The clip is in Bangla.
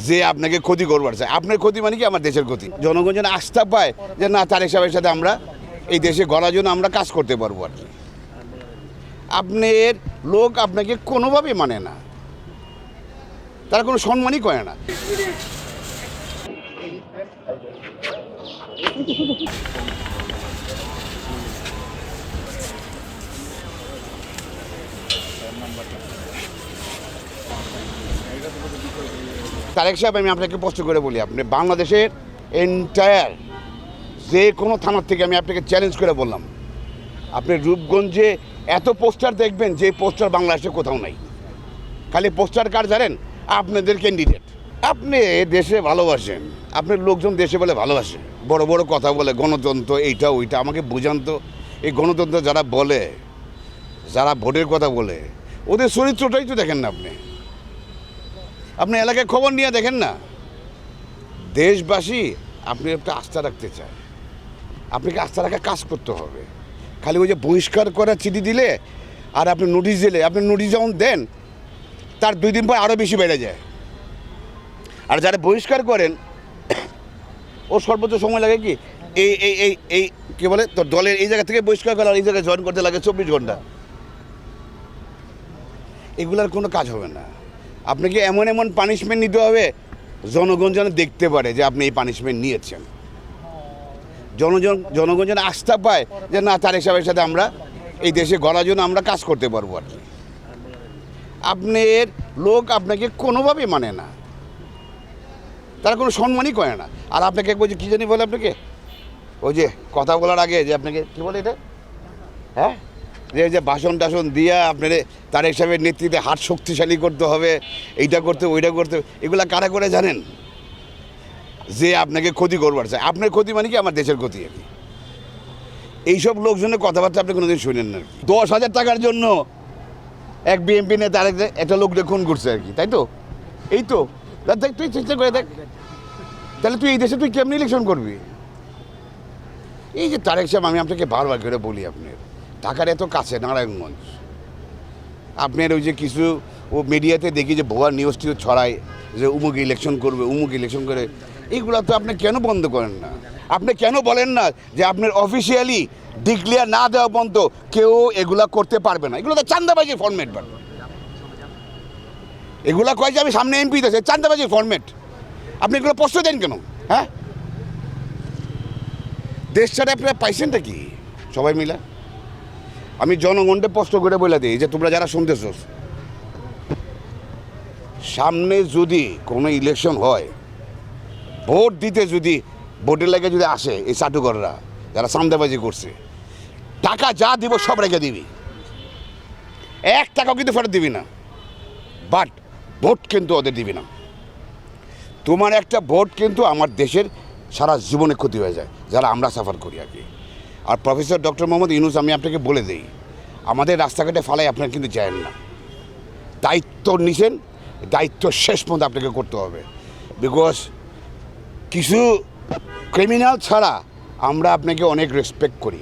যে আপনাকে ক্ষতি করবার চায়। আপনার ক্ষতি মানে কি আমার দেশের ক্ষতি। জনগণ যেন আস্থা পায় যে না, তারেক সাহেবের সাথে আমরা এই দেশে গড়ার জন্য আমরা কাজ করতে পারবো আর কি। আপনার লোক আপনাকে কোনোভাবেই মানে না, তারা কোনো সম্মানই করে না। তারেক সাহেব, আমি আপনাকে প্রশ্ন করে বলি, আপনি বাংলাদেশের এন্টায়ার যে কোনো থানার থেকে আমি আপনাকে চ্যালেঞ্জ করে বললাম, আপনি রূপগঞ্জে এত পোস্টার দেখবেন যে পোস্টার বাংলাদেশে কোথাও নাই। খালি পোস্টার কার জানেন? আপনাদের ক্যান্ডিডেট। আপনি দেশে ভালোবাসেন, আপনার লোকজন দেশে বলে ভালোবাসে, বড় বড় কথা বলে গণতন্ত্র এইটা ওইটা। আমাকে বুঝান তো, এই গণতন্ত্র যারা বলে, যারা ভোটের কথা বলে, ওদের চরিত্রটাই তো দেখেন না আপনি। আপনি এলাকায় খবর নিয়ে দেখেন না। দেশবাসী আপনি একটা আস্থা রাখতে চায়, আপনাকে আস্থা রাখা কাজ করতে হবে। খালি ওই যে বহিষ্কার করার চিঠি দিলে আর আপনি নোটিশ দিলে, আপনি নোটিশ যখন দেন তার 2 দিন পর আরও বেশি বেড়ে যায়। আর যারা বহিষ্কার করেন ও সর্বোচ্চ সময় লাগে কি এই এই এই এই কী বলে, তোর দলের এই জায়গা থেকে বহিষ্কার করা আর এই জায়গায় জয়েন করতে লাগে 24 ঘন্টা। এগুলার কোনো কাজ হবে না। আপনাকে এমন এমন পানিশমেন্ট নিতে হবে জনগণ যেন দেখতে পারে যে আপনি এই পানিশমেন্ট নিয়েছেন। জনগণ যেন আস্থা পায় যে না, তারেক সাহেবের সাথে আমরা এই দেশে গড়ার জন্য আমরা কাজ করতে পারবো আর কি। আপনার লোক আপনাকে কোনোভাবেই মানে না, তারা কোনো সম্মানই করে না। আর আপনাকে বলছে কী জানি বলে আপনাকে, ওই যে কথা বলার আগে যে আপনাকে কী বলে এটা, হ্যাঁ, যে ভাষণ টাষণ দিয়া আপনার তারেক সাহেবের নেতৃত্বে হাত শক্তিশালী করতে হবে, এইটা করতে ওইটা করতে। এগুলা কারা করে জানেন? যে আপনাকে ক্ষতি করবার চায়। আপনার ক্ষতি মানে কি আমার দেশের ক্ষতি আর কি। এইসব লোকজনের কথাবার্তা আপনি কোনোদিন শুনেন না। 10,000 টাকার জন্য এক বিএনপি নেতা আরেক একটা লোককে খুন করছে আর কি, তাই তো? এই তো দেখ, তুই চেষ্টা করে দেখ, তাহলে তুই এই দেশে তুই কেমনি ইলেকশন করবি? এই যে তারেক সাহেব, আমি আপনাকে বারবার করে বলি, আপনার ঢাকার এত কাছে নারায়ণগঞ্জ, আপনার ওই যে কিছু ও মিডিয়াতে দেখি যে ভুয়া নিউজ টিউজ ছড়ায় যে উমুক ইলেকশন করবে, উমুক ইলেকশন করে। এইগুলো তো আপনি কেন বন্ধ করেন না? আপনি কেন বলেন না যে আপনার অফিসিয়ালি ডিক্লেয়ার না দেওয়া পর্যন্ত কেউ এগুলা করতে পারবে না? এগুলো তো চান্দাবাজির ফর্মেট। এগুলা কয় যে আমি সামনে এমপি দিয়েছে, চান্দাবাজির ফর্মেট। আপনি এগুলো প্রশ্ন দেন কেন? হ্যাঁ, দেশ ছাড়া আপনারা পাইছেনটা কি সবাই মিলে? আমি জনগণকে প্রশ্ন করে বলে দিই যে তোমরা যারা শুনতেছ, সামনে যদি কোনো ইলেকশন হয়, ভোট দিতে যদি ভোটের লাগে যদি আসে এই চাটুকররা যারা চান্দাবাজি করছে, টাকা যা দিব সব রেখে দিবি, 1 টাকাও কিন্তু ফেরত দিবি না, বাট ভোট কিন্তু ওদের দিবি না। তোমার একটা ভোট কিন্তু আমার দেশের সারা জীবনে ক্ষতি হয়ে যায়, যারা আমরা সাফার করি আর কি। আর প্রফেসর ডক্টর মোহাম্মদ ইউনূস, আমি আপনাকে বলে দিই, আমাদের রাস্তাঘাটে ফালাই আপনারা কিন্তু যায়েন না। দায়িত্ব নিছেন, দায়িত্ব শেষ পর্যন্ত আপনাকে করতে হবে। বিকজ কিছু ক্রিমিনাল ছাড়া আমরা আপনাকে অনেক রেসপেক্ট করি।